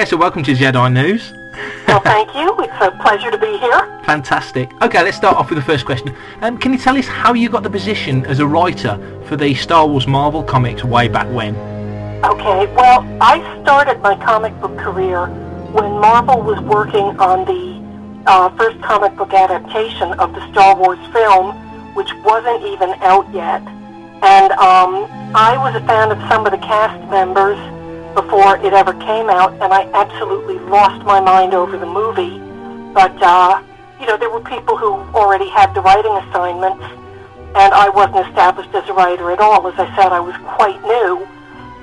Okay, so welcome to Jedi News. Well, thank you. It's a pleasure to be here. Fantastic. Okay, let's start off with the first question. Can you tell us how you got the position as a writer for the Star Wars Marvel comics way back when? Okay, well, I started my comic book career when Marvel was working on the first comic book adaptation of the Star Wars film, which wasn't even out yet. And I was a fan of some of the cast members before it ever came out, and I absolutely lost my mind over the movie. But, there were people who already had the writing assignments, and I wasn't established as a writer at all. As I said, I was quite new.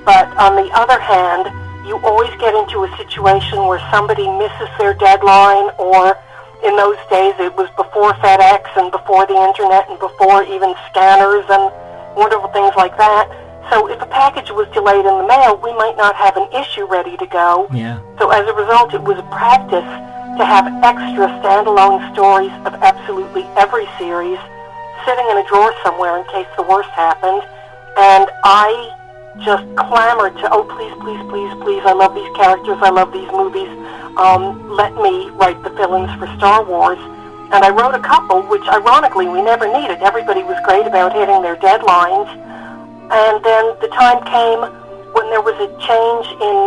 But on the other hand, you always get into a situation where somebody misses their deadline, or in those days it was before FedEx and before the internet and before even scanners and wonderful things like that. So if a package was delayed in the mail, we might not have an issue ready to go. Yeah. So as a result, it was a practice to have extra standalone stories of absolutely every series sitting in a drawer somewhere in case the worst happened. And I just clamored to, oh, please, please, please, please, I love these characters, I love these movies, let me write the fill-ins for Star Wars. And I wrote a couple, which ironically we never needed. Everybody was great about hitting their deadlines. And then the time came when there was a change in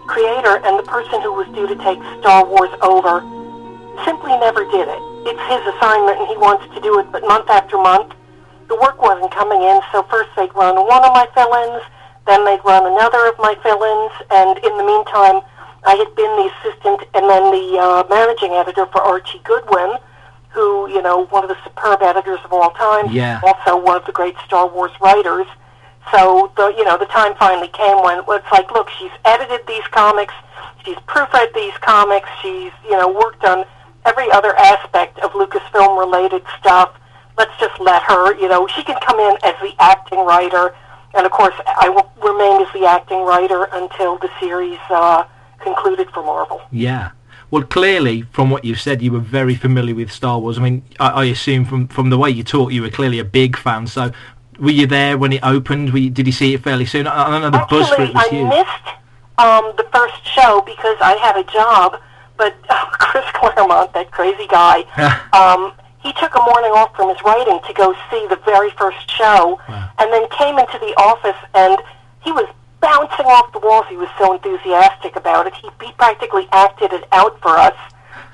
creator, and the person who was due to take Star Wars over simply never did it. It's his assignment and he wants to do it, but month after month, the work wasn't coming in, so first they'd run one of my fill-ins, then they'd run another of my fill-ins, and in the meantime, I had been the assistant and then the managing editor for Archie Goodwin, who, one of the superb editors of all time, Yeah. also one of the great Star Wars writers. So, the time finally came when it's like, look, she's edited these comics, she's proofread these comics, she's, worked on every other aspect of Lucasfilm-related stuff. Let's just let her, she can come in as the acting writer, and of course, I will remain as the acting writer until the series concluded for Marvel. Yeah. Well, clearly, from what you've said, you were very familiar with Star Wars. I mean, I assume from the way you talk, you were clearly a big fan. So, were you there when it opened? Did you see it fairly soon? I know the buzz for it was huge. I missed the first show because I had a job, but Chris Claremont, that crazy guy, he took a morning off from his writing to go see the very first show, Wow. and then came into the office, and he was bouncing off the walls. He was so enthusiastic about it. He practically acted it out for us.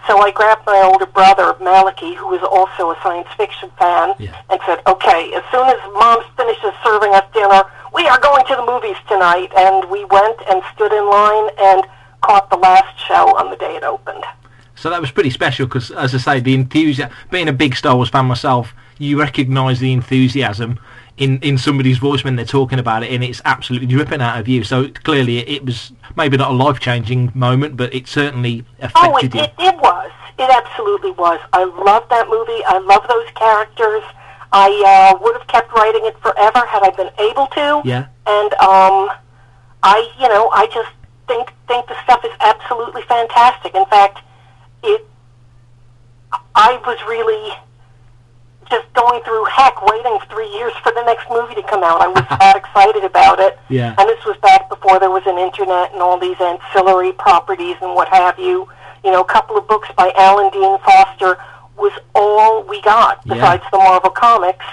So I grabbed my older brother, Malachi, who was also a science fiction fan, and said, okay, as soon as Mom finishes serving us dinner, we are going to the movies tonight. And we went and stood in line and caught the last show on the day it opened. So that was pretty special because, as I say, the enthusiasm, being a big Star Wars fan myself, you recognise the enthusiasm in somebody's voice when they're talking about it, and it's absolutely dripping out of you. So clearly it was maybe not a life-changing moment, but it certainly affected you. It was. It absolutely was. I loved that movie. I love those characters. I would have kept writing it forever had I been able to. Yeah. And I just think the stuff is absolutely fantastic. In fact, I was really just going through heck, waiting 3 years for the next movie to come out. I was that excited about it. Yeah. And this was back before there was an internet and all these ancillary properties and what have you. A couple of books by Alan Dean Foster was all we got, besides the Marvel comics,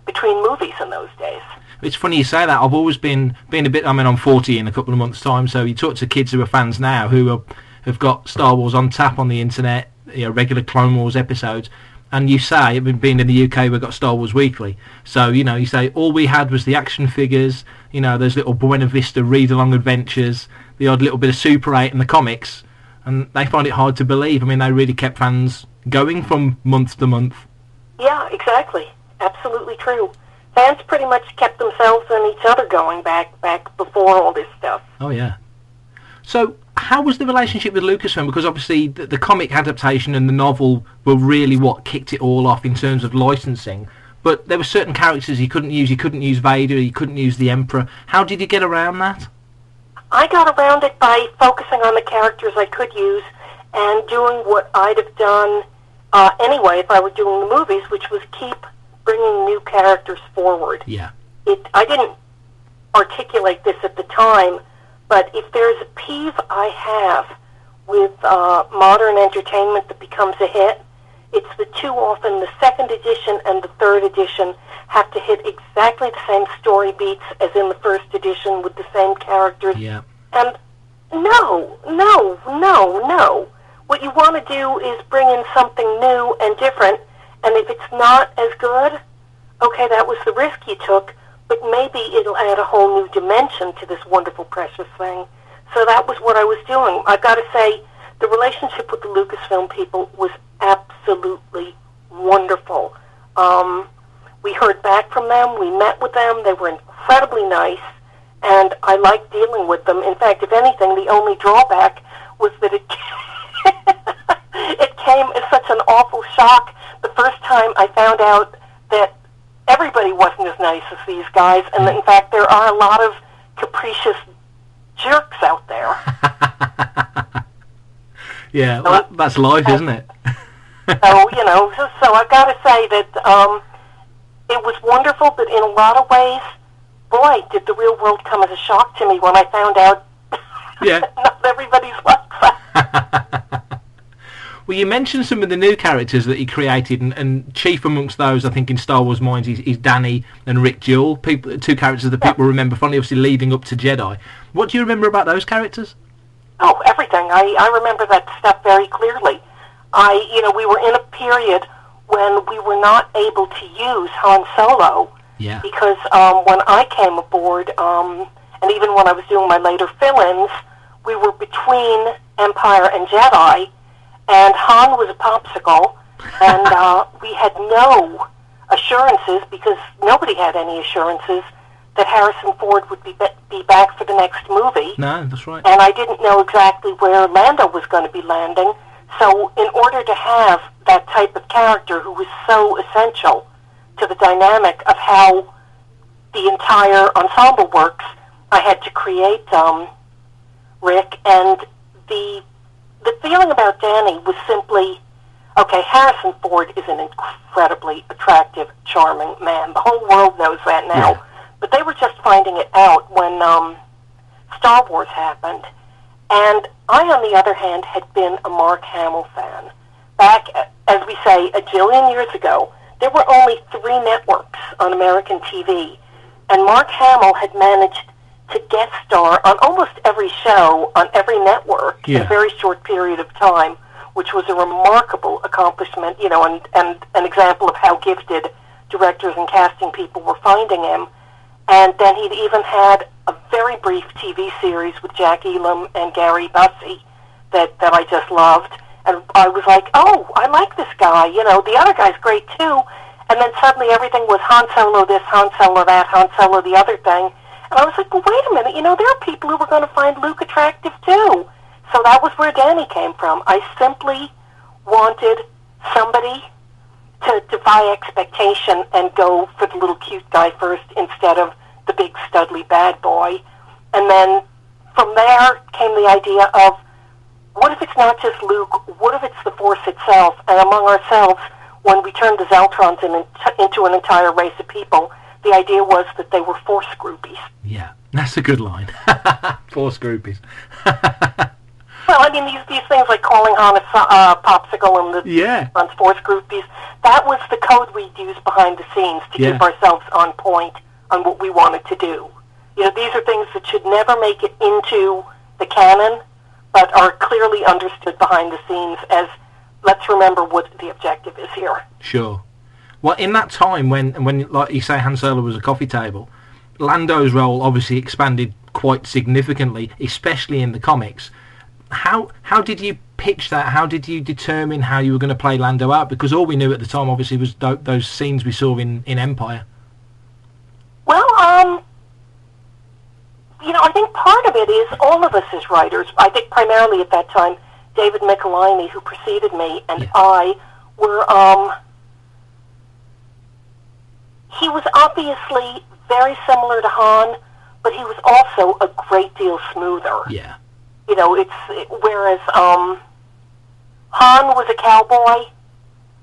between movies in those days. It's funny you say that. I've always been a bit, I'm 40 in a couple of months' time, so you talk to kids who are fans now who have got Star Wars on tap on the internet, regular Clone Wars episodes, and you say, being in the UK, we've got Star Wars Weekly. So, you say, all we had was the action figures, those little Buena Vista read-along adventures, the odd little bit of Super 8 and the comics, and they find it hard to believe. They really kept fans going from month to month. Yeah, exactly. Absolutely true. Fans pretty much kept themselves and each other going back before all this stuff. Oh, yeah. So, how was the relationship with Lucasfilm? Because obviously the comic adaptation and the novel were really what kicked it all off in terms of licensing. But there were certain characters you couldn't use. You couldn't use Vader, you couldn't use the Emperor. How did you get around that? I got around it by focusing on the characters I could use and doing what I'd have done anyway if I were doing the movies, which was keep bringing new characters forward. Yeah. I didn't articulate this at the time, But if there's a peeve I have with modern entertainment that becomes a hit, it's that too often the second edition and the third edition have to hit exactly the same story beats as in the first edition with the same characters. Yeah. And no. What you want to do is bring in something new and different, and if it's not as good, okay, that was the risk you took, but maybe it'll add a whole new dimension to this wonderful, precious thing. So that was what I was doing. I've got to say, the relationship with the Lucasfilm people was absolutely wonderful. We heard back from them, we met with them, they were incredibly nice, and I liked dealing with them. In fact, if anything, the only drawback was that it came as such an awful shock the first time I found out that everybody wasn't as nice as these guys, and in fact there are a lot of capricious jerks out there. Yeah, well, that's life, isn't it? So I've got to say that it was wonderful, but in a lot of ways, boy, did the real world come as a shock to me when I found out not everybody's like that. Well, you mentioned some of the new characters that he created, and chief amongst those, I think, in Star Wars minds, is Danny and Rick Jewell, two characters that people remember fondly, obviously leading up to Jedi. What do you remember about those characters? Oh, everything. I remember that stuff very clearly. We were in a period when we were not able to use Han Solo. Yeah. Because when I came aboard, and even when I was doing my later fill-ins, we were between Empire and Jedi, and Han was a popsicle, and we had no assurances, because nobody had any assurances, that Harrison Ford would be back for the next movie. No, that's right. And I didn't know exactly where Lando was going to be landing, so in order to have that type of character who was so essential to the dynamic of how the entire ensemble works, I had to create Rick, and the feeling about Danny was simply, okay, Harrison Ford is an incredibly attractive, charming man. The whole world knows that now. Yeah. But they were just finding it out when Star Wars happened. And I, on the other hand, had been a Mark Hamill fan. Back, as we say, a jillion years ago, there were only 3 networks on American TV. And Mark Hamill had managed to guest star on almost every show on every network in a very short period of time, which was a remarkable accomplishment, and an example of how gifted directors and casting people were finding him. And then he'd even had a very brief TV series with Jack Elam and Gary Busey that I just loved. And I was like, oh, I like this guy. The other guy's great too. And then suddenly everything was Han Solo this, Han Solo that, Han Solo the other thing. And I was like, well, wait a minute. There are people who were going to find Luke attractive too. So that was where Danny came from. I simply wanted somebody to defy expectation and go for the little cute guy first instead of the big studly bad boy. And then from there came the idea of, what if it's not just Luke? What if it's the Force itself? And among ourselves, when we turned the Zeltrons into an entire race of people, the idea was that they were Force groupies. Yeah, that's a good line. Force groupies. Well, I mean, these things like calling Han a popsicle and the Force groupies, that was the code we used behind the scenes to keep ourselves on point on what we wanted to do. These are things that should never make it into the canon, but are clearly understood behind the scenes as, let's remember what the objective is here. Sure. Well, in that time when like you say, Han Solo was a coffee table, Lando's role obviously expanded quite significantly, especially in the comics. How did you pitch that? How did you determine how you were going to play Lando out? Because all we knew at the time, obviously, was those scenes we saw in Empire. Well, I think part of it is all of us as writers. I think primarily at that time, David Michelini, who preceded me, and I were, he was obviously very similar to Han, but he was also a great deal smoother. Yeah. Whereas Han was a cowboy,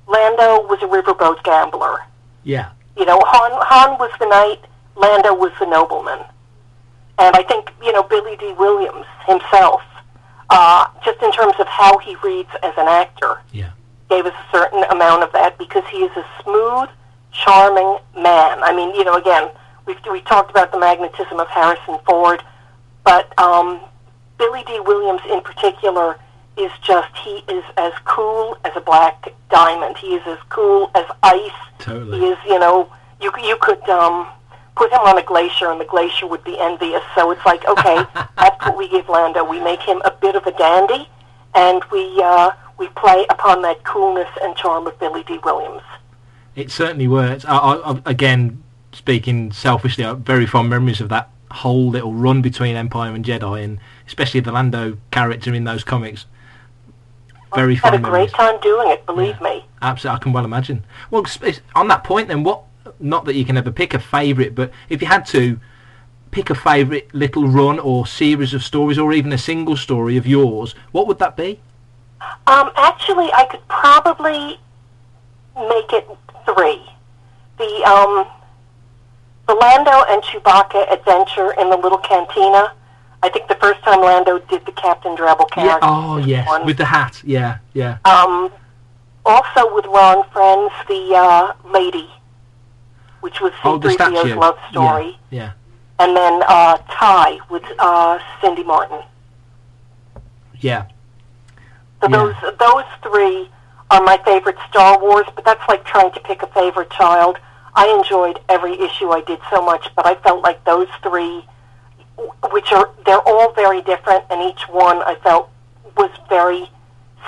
Lando was a riverboat gambler. Yeah. Han was the knight, Lando was the nobleman. And I think, Billy D. Williams himself, just in terms of how he reads as an actor, gave us a certain amount of that, because he is a smooth, charming man. I mean, again, we talked about the magnetism of Harrison Ford, but Billy D. Williams in particular is he is as cool as a black diamond. He is as cool as ice. Totally. He is, you could put him on a glacier and the glacier would be envious. So it's like, okay, that's what we give Lando. We make him a bit of a dandy, and we play upon that coolness and charm of Billy D. Williams. It certainly works. I again, speaking selfishly, I have very fond memories of that whole little run between Empire and Jedi, and especially the Lando character in those comics. Very fond memories. Had a great time doing it, believe me. Absolutely, I can well imagine. Well, on that point then, not that you can ever pick a favourite, but if you had to pick a favourite little run or series of stories, or even a single story of yours, what would that be? Actually, I could probably make it 3. The Lando and Chewbacca adventure in the little cantina. I think the first time Lando did the Captain Drabble character. Oh, yes, with the hat. Yeah. Also with Ron Friends, the lady, which was C-3PO's love story. Yeah. And then Ty with Cindy Martin. Yeah. So those 3 are my favorite Star Wars, but that's like trying to pick a favorite child. I enjoyed every issue I did so much, but I felt like those 3, they're all very different, and each one I felt was very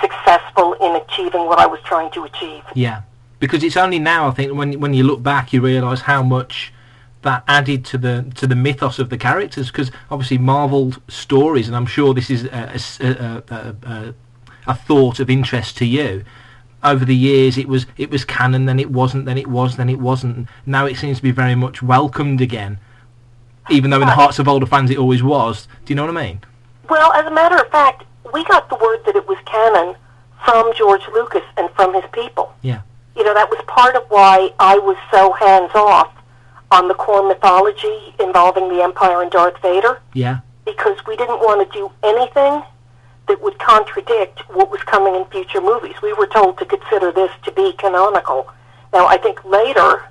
successful in achieving what I was trying to achieve. Yeah, because it's only now, I think, when you look back, you realise how much that added to the mythos of the characters, because obviously Marvel stories, and I'm sure this is a thought of interest to you, over the years it was canon, then it wasn't, then it was, then it wasn't. Now it seems to be very much welcomed again, even though in the hearts of older fans it always was. Do you know what I mean? Well, as a matter of fact, we got the word that it was canon from George Lucas and from his people. Yeah. That was part of why I was so hands-off on the core mythology involving the Empire and Darth Vader. Yeah. Because we didn't want to do anything that would contradict what was coming in future movies. We were told to consider this to be canonical. Now, I think later,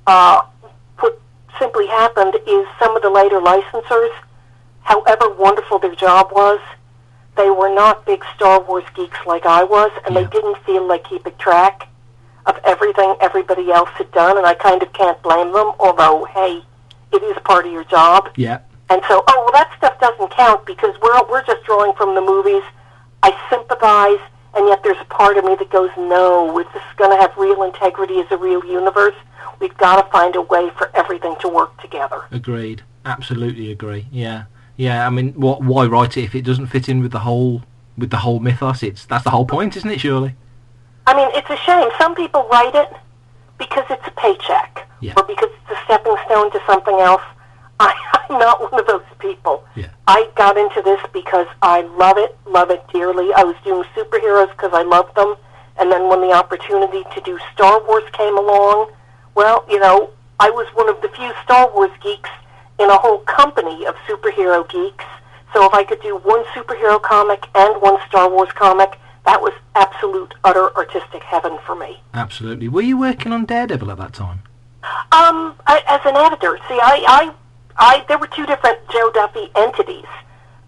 what simply happened is some of the later licensors, however wonderful their job was, they were not big Star Wars geeks like I was, and they didn't feel like keeping track of everything everybody else had done, and I kind of can't blame them, although, hey, it is part of your job. Yeah. And so, that stuff doesn't count because we're just drawing from the movies. I sympathize, and yet there's a part of me that goes, no, if this is going to have real integrity as a real universe, we've got to find a way for everything to work together. Agreed. Absolutely agree. Yeah. I mean, why write it if it doesn't fit in with the whole mythos? That's the whole point, isn't it? Surely. I mean, it's a shame. Some people write it because it's a paycheck, or because it's a stepping stone to something else. I'm not one of those people. Yeah. I got into this because I love it dearly. I was doing superheroes because I loved them, and then when the opportunity to do Star Wars came along, well, I was one of the few Star Wars geeks in a whole company of superhero geeks, so if I could do one superhero comic and one Star Wars comic, that was absolute, utter artistic heaven for me. Absolutely. Were you working on Daredevil at that time? As an editor. See, there were 2 different Jo Duffy entities.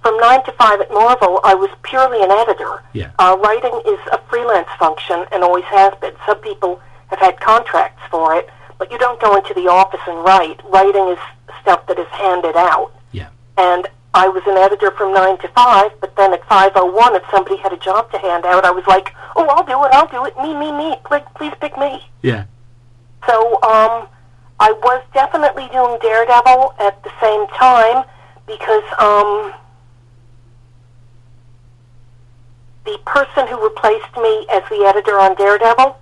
From 9 to 5 at Marvel, I was purely an editor. Yeah. Writing is a freelance function and always has been. Some people have had contracts for it, but you don't go into the office and write. Writing is stuff that is handed out. Yeah. And I was an editor from 9 to 5, but then at 5:01, if somebody had a job to hand out, I was like, oh, I'll do it, me, please pick me. Yeah. So, I was definitely doing Daredevil at the same time because the person who replaced me as the editor on Daredevil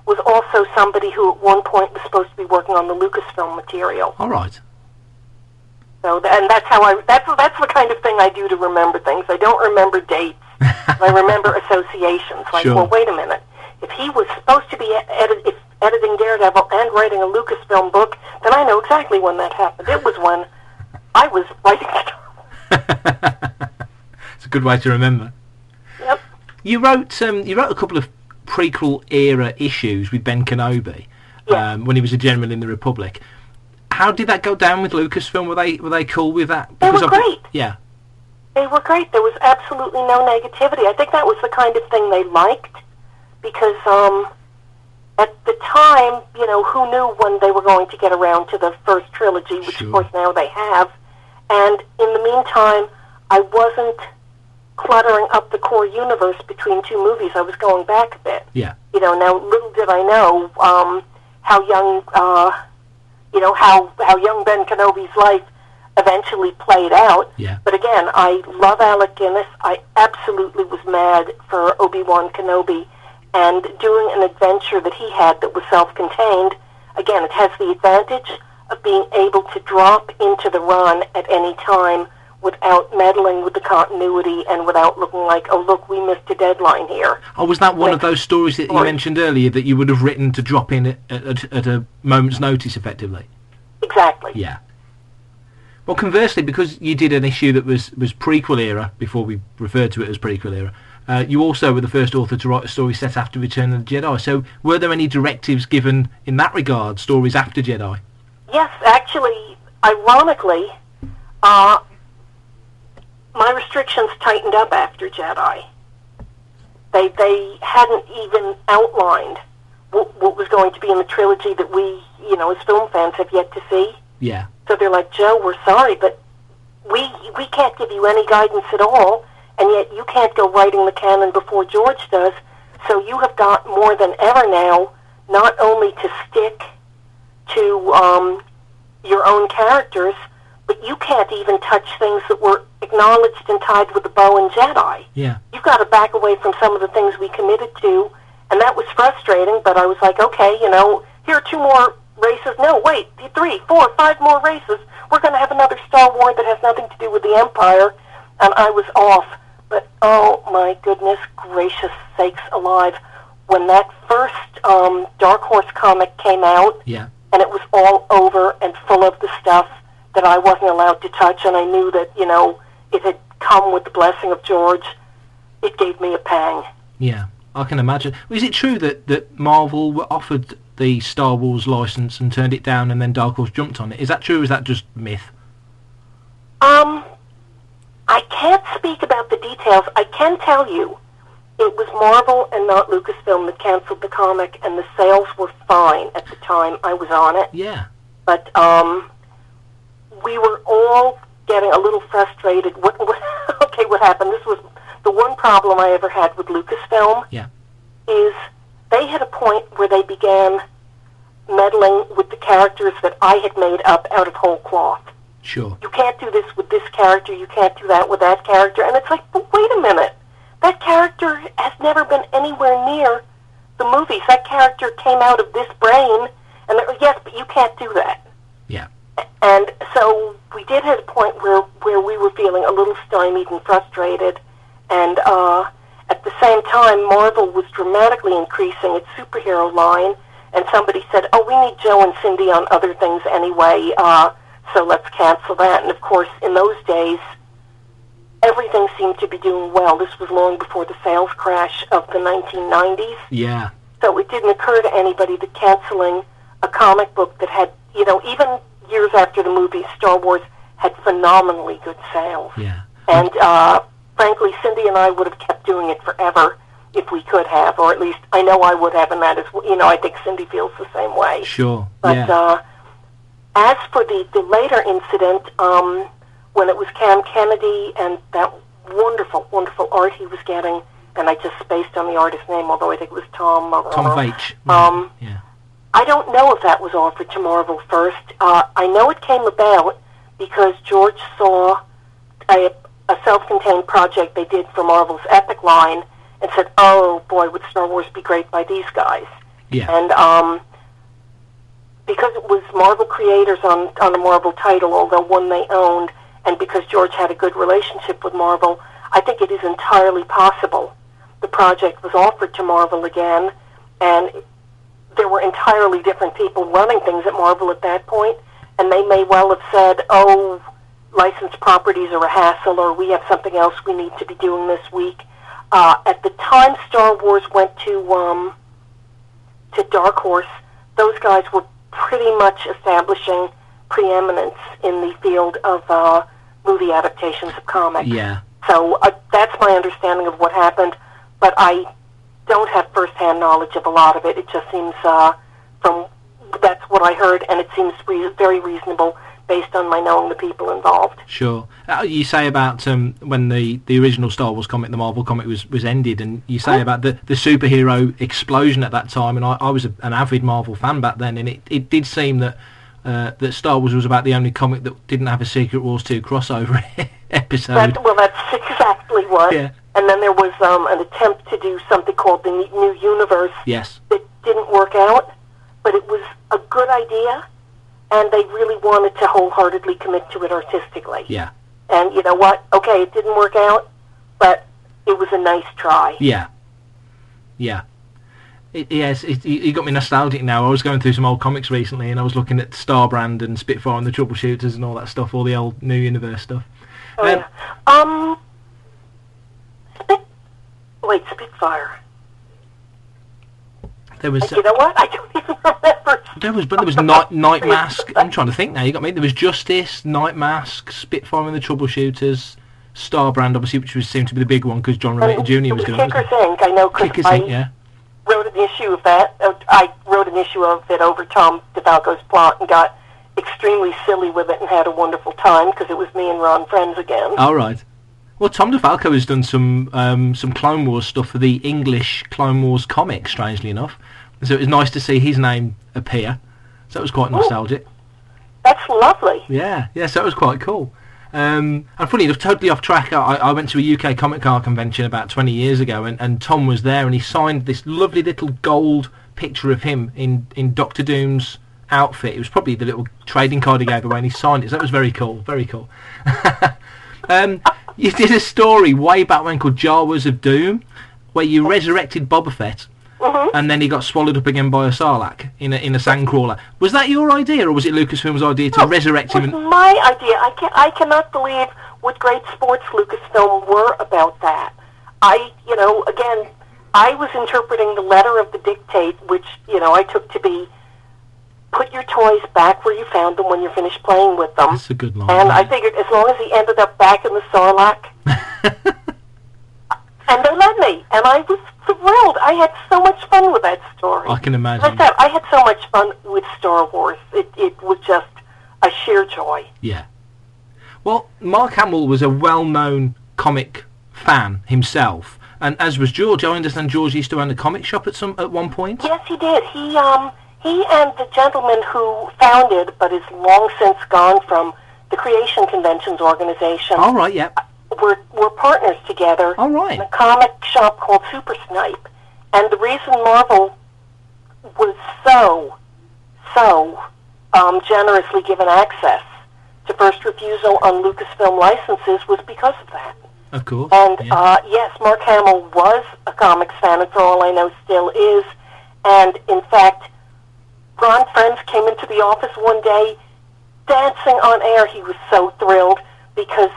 was also somebody who at one point was supposed to be working on the Lucasfilm material. All right. So, and that's how that's the kind of thing I do to remember things. I don't remember dates. I remember associations. Like, sure. Well, wait a minute. If he was supposed to be editing Daredevil and writing a Lucasfilm book, then I know exactly when that happened. It was when I was writing Star Wars. It's a good way to remember. Yep. You wrote a couple of prequel era issues with Ben Kenobi when he was a general in the Republic. How did that go down with Lucasfilm? Were they cool with that? They were great. Yeah. They were great. There was absolutely no negativity. I think that was the kind of thing they liked because at the time, you know, who knew when they were going to get around to the first trilogy, which of course now they have. And in the meantime, I wasn't cluttering up the core universe between two movies. I was going back a bit. Yeah. You know, now little did I know how young, how young Ben Kenobi's life eventually played out. Yeah. But again, I love Alec Guinness. I absolutely was mad for Obi-Wan Kenobi, and doing an adventure that he had that was self-contained. Again, it has the advantage of being able to drop into the run at any time without meddling with the continuity and without looking like, oh, look, we missed a deadline here. Oh, was that one of those stories that you mentioned earlier that you would have written to drop in at a moment's notice, effectively? Exactly. Yeah. Well, conversely, because you did an issue that was prequel era, before we referred to it as prequel era, you also were the first author to write a story set after Return of the Jedi. So were there any directives given in that regard, stories after Jedi? Yes, actually, ironically, my restrictions tightened up after Jedi. They hadn't even outlined what was going to be in the trilogy that we, you know, as film fans have yet to see. Yeah. So they're like, Joe, we're sorry, but we can't give you any guidance at all, and yet you can't go writing the canon before George does, so you have got more than ever now not only to stick to your own characters, but you can't even touch things that were acknowledged and tied with a bow in Jedi. Yeah. You've got to back away from some of the things we committed to, and that was frustrating, but I was like, okay, you know, here are 2 more races. No, wait, 3, 4, 5 more races. We're going to have another Star Wars that has nothing to do with the Empire, and I was off. But, oh, my goodness gracious sakes alive, when that first Dark Horse comic came out, yeah, and it was all over and full of the stuff that I wasn't allowed to touch, and I knew that, you know, it had come with the blessing of George, it gave me a pang. Yeah, I can imagine. Is it true that Marvel were offered the Star Wars license and turned it down, and then Dark Horse jumped on it? Is that true, or is that just myth? I can't speak about the details. I can tell you it was Marvel and not Lucasfilm that canceled the comic, and the sales were fine at the time I was on it. Yeah. But we were all getting a little frustrated. What happened? This was the one problem I ever had with Lucasfilm. Yeah. Is they had a point where they began meddling with the characters that I had made up out of whole cloth. Sure. You can't do this with this character, you can't do that with that character. And it's like, but wait a minute. That character has never been anywhere near the movies. That character came out of this brain, and yes, but you can't do that. Yeah. And so we did hit a point where we were feeling a little stymied and frustrated, and at the same time, Marvel was dramatically increasing its superhero line, and somebody said, oh, we need Joe and Cindy on other things anyway, so let's cancel that. And of course, in those days, everything seemed to be doing well. This was long before the sales crash of the 1990s. Yeah. So it didn't occur to anybody that canceling a comic book that had, you know, even years after the movie, Star Wars had phenomenally good sales. Yeah. And frankly, Cindy and I would have kept doing it forever if we could have, or at least I know I would have, and that is, you know, I think Cindy feels the same way. Sure. But yeah. As for the later incident, when it was Cam Kennedy and that wonderful, wonderful art he was getting, and I just spaced on the artist's name, although I think it was Tom Veitch. Yeah. I don't know if that was offered to Marvel first. I know it came about because George saw a self-contained project they did for Marvel's Epic line and said, oh boy, would Star Wars be great by these guys. Yeah. And because it was Marvel creators on a Marvel title, although one they owned, and because George had a good relationship with Marvel, I think it is entirely possible the project was offered to Marvel again, and there were entirely different people running things at Marvel at that point, and they may well have said, oh, licensed properties are a hassle, or we have something else we need to be doing this week. At the time Star Wars went to Dark Horse, those guys were pretty much establishing preeminence in the field of movie adaptations of comics. Yeah. So that's my understanding of what happened, but I don't have first-hand knowledge of a lot of it. It just seems, that's what I heard, and it seems very reasonable based on my knowing the people involved. Sure. You say about when the original Star Wars comic, the Marvel comic, was ended, and you say about the superhero explosion at that time, and I was an avid Marvel fan back then, and it did seem that Star Wars was about the only comic that didn't have a Secret Wars 2 crossover episode. That's exactly what. Yeah. And then there was an attempt to do something called the New Universe. Yes. That didn't work out, but it was a good idea, and they really wanted to wholeheartedly commit to it artistically. Yeah. And you know what? Okay, it didn't work out, but it was a nice try. Yeah. Yeah. You got me nostalgic now. I was going through some old comics recently, and I was looking at Starbrand and Spitfire and the Troubleshooters and all that stuff, all the old New Universe stuff. Oh, yeah. Wait, Spitfire. There was. You know what? I don't even remember. There was Night Mask. I'm trying to think now. You got me. There was Justice, Night Mask, Spitfire and the Troubleshooters, Starbrand, obviously, which seemed to be the big one because John Romita Jr. was doing it. Kickers Inc. I know because I wrote an issue of that. I wrote an issue of it over Tom DeFalco's plot and got extremely silly with it and had a wonderful time because it was me and Ron friends again. All right. Well, Tom DeFalco has done some Clone Wars stuff for the English Clone Wars comic, strangely enough. So it was nice to see his name appear. So it was quite nostalgic. That's lovely. Yeah, so it was quite cool. And funny enough, totally off track, I went to a UK Comic Car convention about 20 years ago, and Tom was there, and he signed this lovely little gold picture of him in Doctor Doom's outfit. It was probably the little trading card he gave away, and he signed it. So that was very cool, very cool. You did a story way back when called Jawas of Doom, where you resurrected Boba Fett, and then he got swallowed up again by a Sarlacc in a sandcrawler. Was that your idea, or was it Lucasfilm's idea to resurrect him? It was my idea. I cannot believe what great sports Lucasfilm were about that. Again, I was interpreting the letter of the dictate, which, I took to be, put your toys back where you found them when you're finished playing with them. That's a good line. And I figured as long as he ended up back in the Sarlacc, and they let me, and I was thrilled. I had so much fun with that story. I can imagine. I had so much fun with Star Wars. It was just a sheer joy. Yeah. Well, Mark Hamill was a well-known comic fan himself, and as was George. I understand George used to own a comic shop at one point. Yes, he did. He and the gentleman who founded, but is long since gone from, the Creation Conventions organization. All right, yeah. We're partners together. All right. In a comic shop called Super Snipe. And the reason Marvel was so generously given access to first refusal on Lucasfilm licenses was because of that. Of course. And yes, Mark Hamill was a comics fan, and for all I know still is. And in fact, Ron Friends came into the office one day dancing on air. He was so thrilled because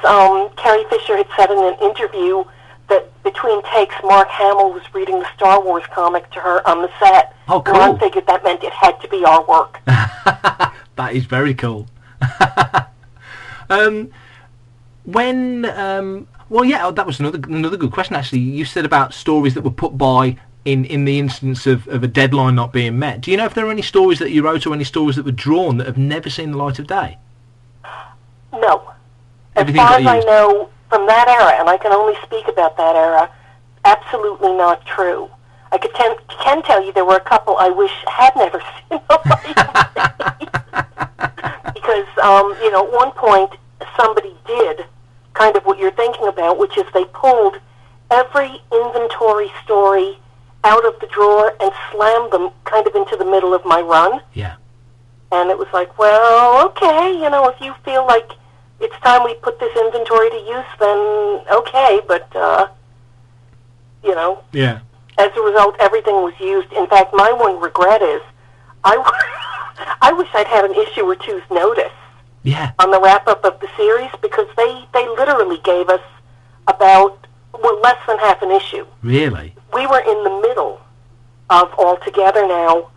Carrie Fisher had said in an interview that between takes, Mark Hamill was reading the Star Wars comic to her on the set. Oh, cool. Ron figured that meant it had to be our work. That is very cool. Well, yeah, that was another good question, actually. You said about stories that were put by in the instance of a deadline not being met. Do you know if there are any stories that you wrote or any stories that were drawn that have never seen the light of day? No. Everything as far got as used. I know, from that era, and I can only speak about that era, absolutely not true. I can tell you there were a couple I wish had never seen the light of day. Because, at one point, somebody did kind of what you're thinking about, which is they pulled every inventory story out of the drawer and slammed them kind of into the middle of my run. Yeah. And it was like, well, okay, if you feel like it's time we put this inventory to use, then okay, but, Yeah. As a result, everything was used. In fact, my one regret is I wish I'd had an issue or two's notice Yeah. On the wrap-up of the series, because they literally gave us about, less than half an issue. Really? We were in the middle of All Together Now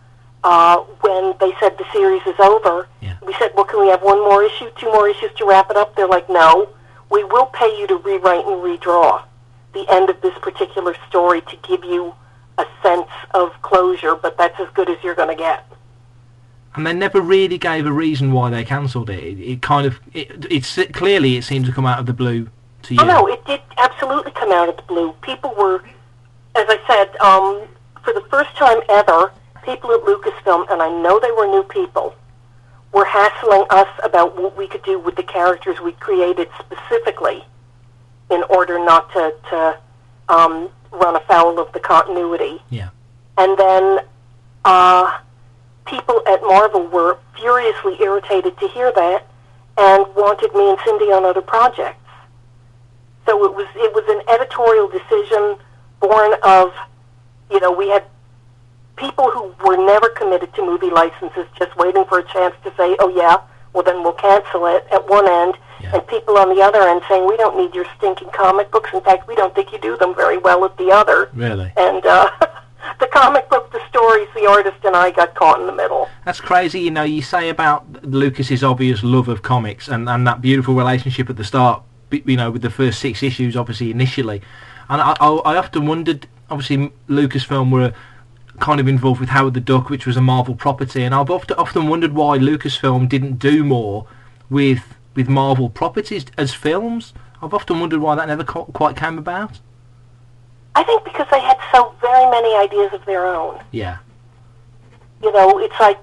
when they said the series is over. Yeah. We said, well, can we have one more issue, two more issues to wrap it up? They're like, no, we will pay you to rewrite and redraw the end of this particular story to give you a sense of closure, but that's as good as you're going to get. And they never really gave a reason why they cancelled it. It's clearly it seemed to come out of the blue to you. Oh, no, it did absolutely come out of the blue. People were, as I said, for the first time ever, people at Lucasfilm, and I know they were new people, were hassling us about what we could do with the characters we created specifically in order not to run afoul of the continuity. Yeah. And then people at Marvel were furiously irritated to hear that and wanted me and Cindy on other projects. So it was an editorial decision born of, we had people who were never committed to movie licenses just waiting for a chance to say, oh yeah, well then we'll cancel it at one end, and people on the other end saying, we don't need your stinking comic books. In fact, we don't think you do them very well at the other. Really? And the comic book, the stories, the artist, and I got caught in the middle. That's crazy. You say about Lucas's obvious love of comics and that beautiful relationship at the start, with the first 6 issues, obviously, initially. And I often wondered, obviously, Lucasfilm were kind of involved with Howard the Duck, which was a Marvel property, and I've often wondered why Lucasfilm didn't do more with Marvel properties as films. I've often wondered why that never quite came about. I think because they had so very many ideas of their own. Yeah. It's like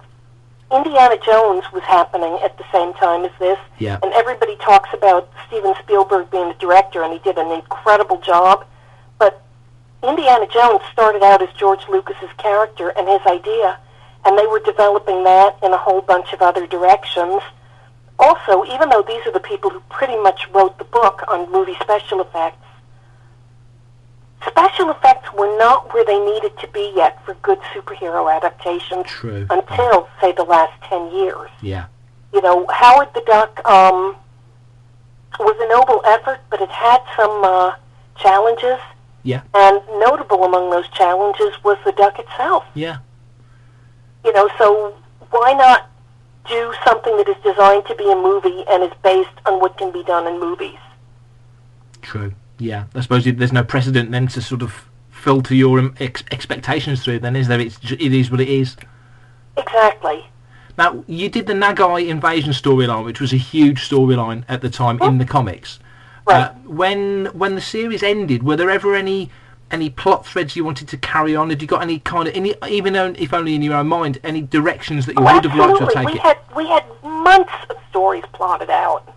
Indiana Jones was happening at the same time as this, yeah. And everybody talks about Steven Spielberg being the director, and he did an incredible job, but Indiana Jones started out as George Lucas's character and his idea, and they were developing that in a whole bunch of other directions. Also, even though these are the people who pretty much wrote the book on movie special effects were not where they needed to be yet for good superhero adaptations. True. Until, say, the last 10 years. Yeah. Howard the Duck was a noble effort, but it had some challenges. Yeah. And notable among those challenges was the duck itself. Yeah. So why not do something that is designed to be a movie and is based on what can be done in movies? True. Yeah. I suppose there's no precedent then to sort of filter your expectations through then, is there? It is what it is. Exactly. Now, you did the Nagai invasion storyline, which was a huge storyline at the time in the comics. Right. When the series ended, were there ever any plot threads you wanted to carry on? Had you got any kind of, even if only in your own mind, any directions that you would have liked to take it? We had months of stories plotted out.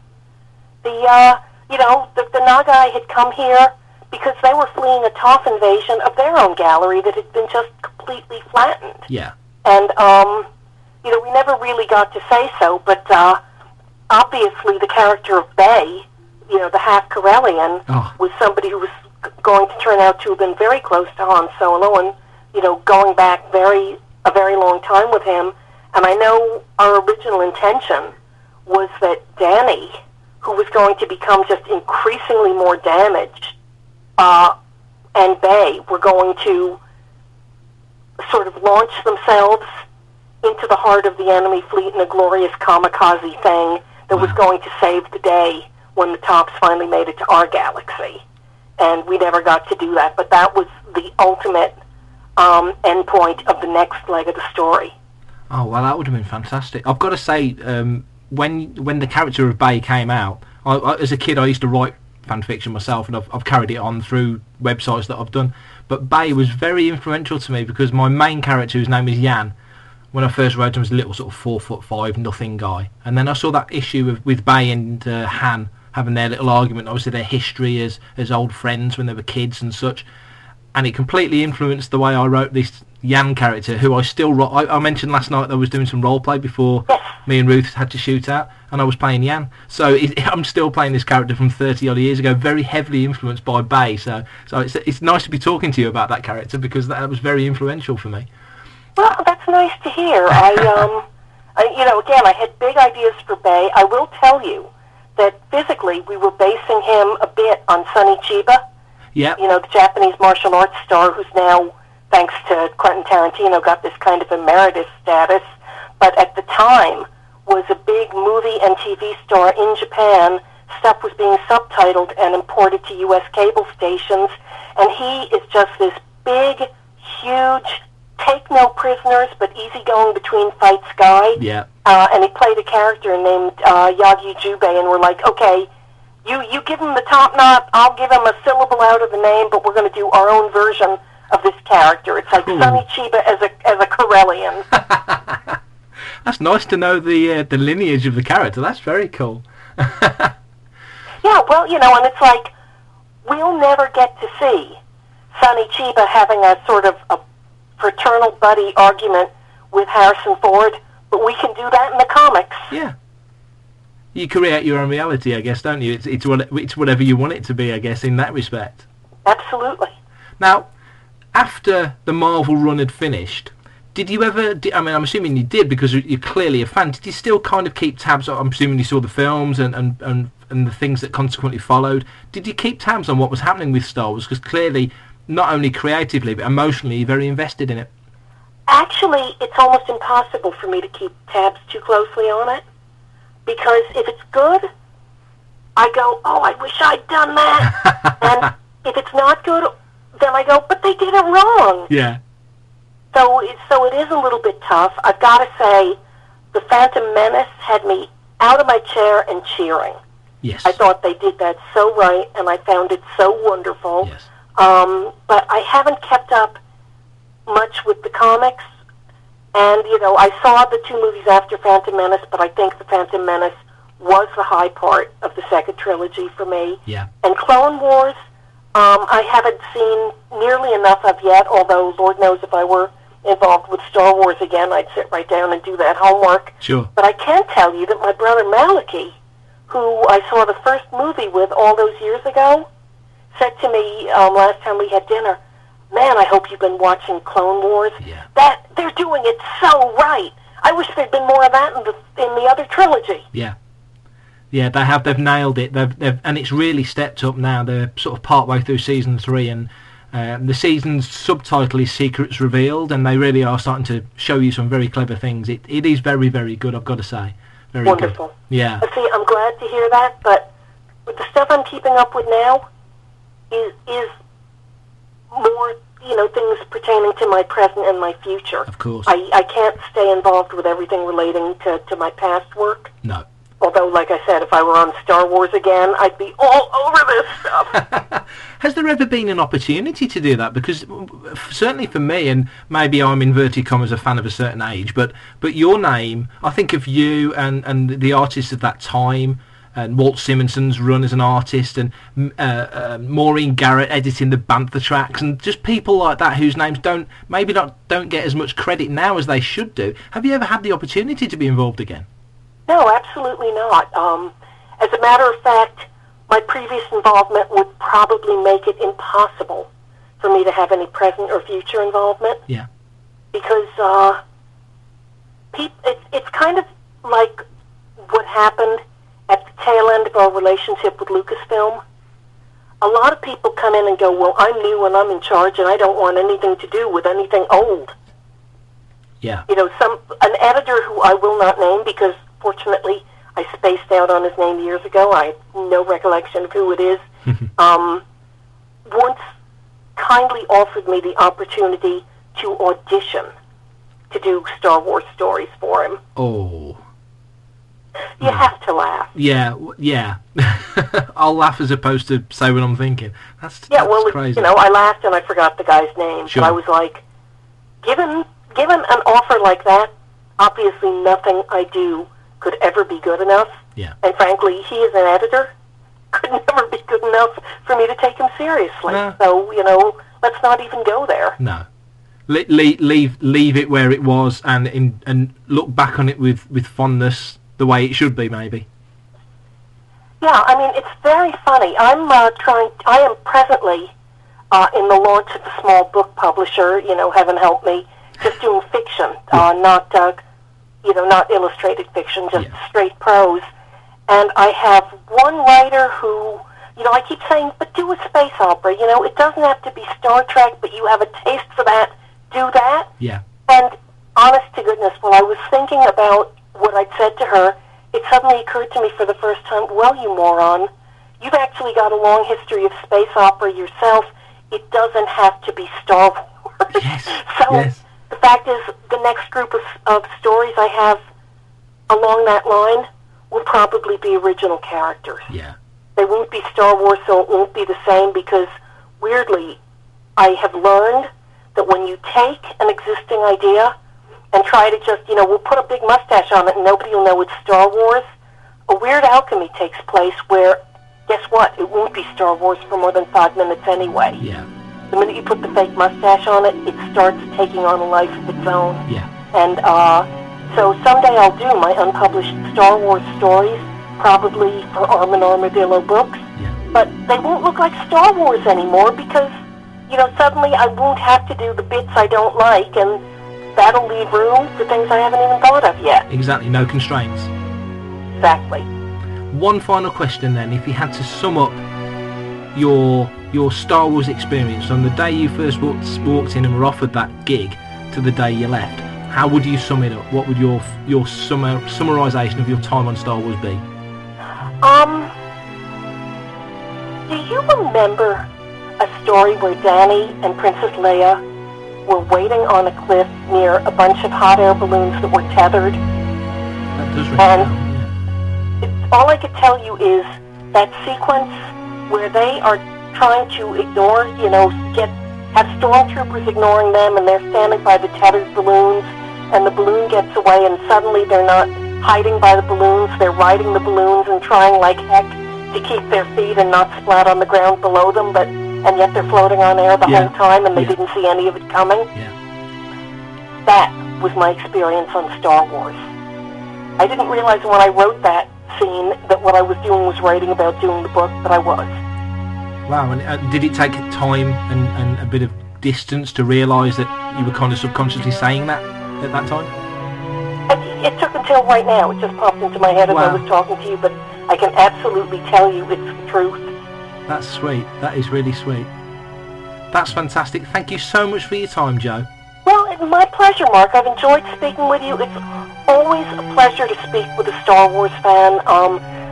The Nagai had come here because they were fleeing a Toph invasion of their own gallery that had been just completely flattened. Yeah. And we never really got to say so, but obviously the character of Bay, the half Corellian, was somebody who was going to turn out to have been very close to Han Solo, and going back a very long time with him. And I know our original intention was that Danny, who was going to become just increasingly more damaged, and Bay were going to sort of launch themselves into the heart of the enemy fleet in a glorious kamikaze thing that was going to save the day when the Tops finally made it to our galaxy. And we never got to do that, but that was the ultimate end point of the next leg of the story. Oh, well, that would have been fantastic. I've got to say, when the character of Bay came out, as a kid I used to write fan fiction myself, and I've carried it on through websites that I've done, but Bay was very influential to me because my main character, whose name is Yan, when I first wrote him, was a little sort of 4'5" nothing guy, and then I saw that issue with Bay and Han having their little argument, obviously their history as old friends when they were kids and such, and it completely influenced the way I wrote this Yan character, who I still write. I mentioned last night that I was doing some role play before me and Ruth had to shoot out, and I was playing Yan, so I'm still playing this character from 30 odd years ago, very heavily influenced by Bay, so it's nice to be talking to you about that character because that was very influential for me. Well, that's nice to hear. Again, I had big ideas for Bay. I will tell you that physically we were basing him a bit on Sonny Chiba. Yeah. The Japanese martial arts star who's now, thanks to Quentin Tarantino, got this kind of emeritus status, but at the time was a big movie and TV star in Japan. Stuff was being subtitled and imported to U.S. cable stations, and he is just this big, huge, take no prisoners, but easygoing between fights guy. Yeah. And he played a character named Yagi Jubei, and we're like, okay, you give him the top knot, I'll give him a syllable out of the name, but we're going to do our own version of this character. It's like Sonny Chiba as a Corellian. That's nice to know the lineage of the character. That's very cool. Yeah, well, and it's like, we'll never get to see Sonny Chiba having a sort of a fraternal buddy argument with Harrison Ford, but we can do that in the comics. Yeah. You create your own reality, I guess, don't you? It's whatever you want it to be, I guess, in that respect. Absolutely. Now, after the Marvel run had finished, did you ever... I'm assuming you did, because you're clearly a fan. Did you still kind of keep tabs on... I'm assuming you saw the films and the things that consequently followed. Did you keep tabs on what was happening with Star Wars? Because clearly, not only creatively, but emotionally, you're very invested in it. Actually, it's almost impossible for me to keep tabs too closely on it. Because if it's good, I go, oh, I wish I'd done that. And if it's not good, then I go, but they did it wrong. Yeah. So it is a little bit tough. I've got to say, The Phantom Menace had me out of my chair and cheering. Yes. I thought they did that so right, and I found it so wonderful. Yes. But I haven't kept up much with the comics. And, I saw the two movies after Phantom Menace, but I think The Phantom Menace was the high part of the second trilogy for me. Yeah. And Clone Wars, I haven't seen nearly enough of yet, although Lord knows if I were involved with Star Wars again, I'd sit right down and do that homework. Sure. But I can tell you that my brother Maliki, who I saw the first movie with all those years ago, said to me last time we had dinner, man, I hope you've been watching Clone Wars. Yeah. That they're doing it so right. I wish there'd been more of that in the other trilogy. Yeah. Yeah, they've nailed it. And it's really stepped up now. They're sort of partway through season 3, and the season's subtitle is Secrets Revealed, and they really are starting to show you some very clever things. It is very, very good, I've got to say. Very wonderful. Good. Yeah. See, I'm glad to hear that, but with the stuff I'm keeping up with now is more, things pertaining to my present and my future. Of course. I can't stay involved with everything relating to my past work. No. Although, like I said, if I were on Star Wars again, I'd be all over this stuff. Has there ever been an opportunity to do that? Because certainly for me, and maybe I'm inverted commas a fan of a certain age, but your name, I think of you and the artists of that time, and Walt Simonson's run as an artist, and Maureen Garrett editing the Bantha tracks, and just people like that whose names don't get as much credit now as they should do. Have you ever had the opportunity to be involved again? No, absolutely not. As a matter of fact, my previous involvement would probably make it impossible for me to have any present or future involvement. Yeah. Because it's kind of like what happened at the tail end of our relationship with Lucasfilm. A lot of people come in and go, well, I'm new and I'm in charge and I don't want anything to do with anything old. Yeah. An editor who I will not name because fortunately I spaced out on his name years ago. I have no recollection of who it is. Once kindly offered me the opportunity to audition to do Star Wars stories for him. Oh. You have to laugh. Yeah. I'll laugh as opposed to say what I'm thinking. That's crazy. I laughed and I forgot the guy's name. Sure. But I was like, given an offer like that, obviously nothing I do could ever be good enough. Yeah. And frankly, he is an editor, could never be good enough for me to take him seriously. No. So, let's not even go there. No. Leave it where it was and look back on it with fondness the way it should be, maybe. Yeah, I mean, it's very funny. I am presently in the launch of a small book publisher, heaven help me, just doing fiction, not not illustrated fiction, just Yeah. straight prose. And I have one writer who, I keep saying, but do a space opera. It doesn't have to be Star Trek, but you have a taste for that. Do that. Yeah. And honest to goodness, while I was thinking about what I'd said to her, it suddenly occurred to me for the first time, well, you moron, you've actually got a long history of space opera yourself. It doesn't have to be Star Wars. Yes. So Yes. the fact is, the next group of stories I have along that line will probably be original characters. Yeah. They won't be Star Wars, so it won't be the same, because, weirdly, I have learned that when you take an existing idea and try to just, we'll put a big mustache on it and nobody will know it's Star Wars, a weird alchemy takes place where, guess what, it won't be Star Wars for more than 5 minutes anyway. Yeah. The minute you put the fake mustache on it, it starts taking on a life of its own. Yeah. And so someday I'll do my unpublished Star Wars stories, probably for Arm and Armadillo books. Yeah. But they won't look like Star Wars anymore because, suddenly I won't have to do the bits I don't like, and that'll leave room for things I haven't even thought of yet. Exactly. No constraints. Exactly. One final question then. If you had to sum up your Star Wars experience from the day you first walked in and were offered that gig to the day you left, how would you sum it up? What would your summarisation of your time on Star Wars be? Do you remember a story where Danny and Princess Leia were waiting on a cliff near a bunch of hot air balloons that were tethered? That does ring a And bell, yeah. all I could tell you is that sequence where they are trying to ignore, have stormtroopers ignoring them, and they're standing by the tethered balloons, and the balloon gets away, and suddenly they're not hiding by the balloons, they're riding the balloons and trying like heck to keep their feet and not splat on the ground below them, and yet they're floating on air the whole time, and they didn't see any of it coming. Yeah. That was my experience on Star Wars. I didn't realize when I wrote that scene that what I was doing was writing about doing the book, but I was. Wow. And did it take time and a bit of distance to realise that you were kind of subconsciously saying that at that time? It took until right now. It just popped into my head as I was talking to you, but I can absolutely tell you it's the truth. That's sweet. That is really sweet. That's fantastic. Thank you so much for your time, Jo. Well, it's my pleasure, Mark. I've enjoyed speaking with you. It's always a pleasure to speak with a Star Wars fan,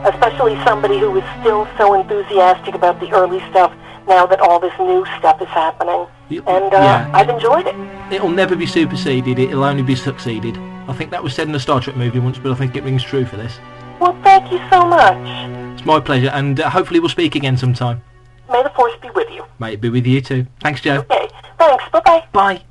especially somebody who is still so enthusiastic about the early stuff now that all this new stuff is happening. And I've enjoyed it. It'll never be superseded. It'll only be succeeded. I think that was said in a Star Trek movie once, but I think it rings true for this. Well, thank you so much. It's my pleasure, and hopefully we'll speak again sometime. May the Force be with you. May it be with you too. Thanks, Jo. Okay, thanks. Bye-bye. Bye.